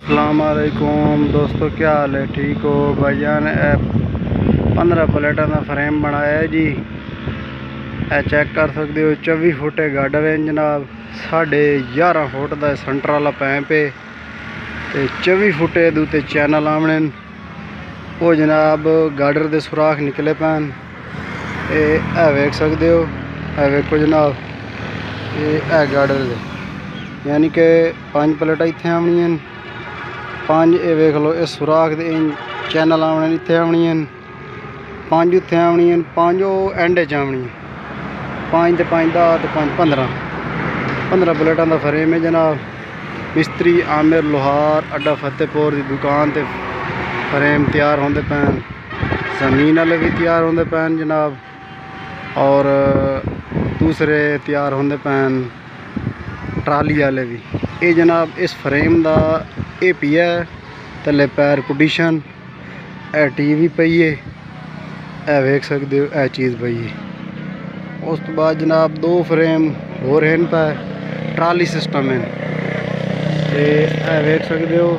अस्सलामुअलैकुम दोस्तों, क्या हाल है? ठीक हो भाईजान? 15 प्लेटा का फ्रेम बनाया है जी। चेक कर सकते हो। 24 फुट गार्डर है जनाब। 11.5 फुट का सेंटर वाला पैंप है तो 24 फुट उत्ते चैनल आमने वो जनाब गार्डर के सुराख निकले पैन। ये वेख सकते हो, है वेखो जनाब, ये गार्डर दे यानी कि 5 प्लेटा इत्थे आनियां, 5 ये वेख लो, इस सुराख दे चैनल आने इत्थे आनियां, 5 उत्थे आनियां, 5 एंड च आनियां, 5 ते 5 10 ते 5 15 प्लेटा का फ्रेम है जनाब। मिस्त्री आमिर लोहार अड्डा फतेहपुर की दुकान ते फ्रेम तैयार होंदे पैन। ज़मीन वाले भी तैयार होंदे पैन जनाब, और दूसरे तैयार होंदे पैन ट्राली वाले भी। ये जनाब इस फ्रेम का ये पिया है थले पैर पोजिशन, ए टीवी पई है, ए वेख सकते हो, ए चीज़ पई है। उस तो बाद जनाब 2 फ्रेम होर हैं पे ट्राली सिस्टम है, ए वेख सकते हो।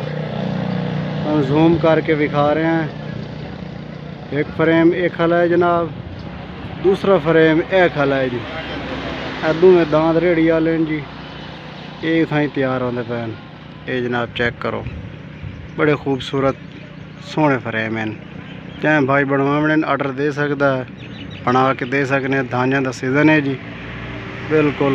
हम जूम करके दिखा रहे हैं। एक फ्रेम एक खला है जनाब, दूसरा फ्रेम एक खला है जी। इदू में दांत रेड़ी वाले जी, ये थाई तैयार होंदे पैन। ये जनाब चेक करो, बड़े खूबसूरत सोहने फ्रेम हैं। चाहे भाई बनवाने आर्डर दे सकता है, बना के दे सकने। धांजा का सीज़न है जी, बिल्कुल।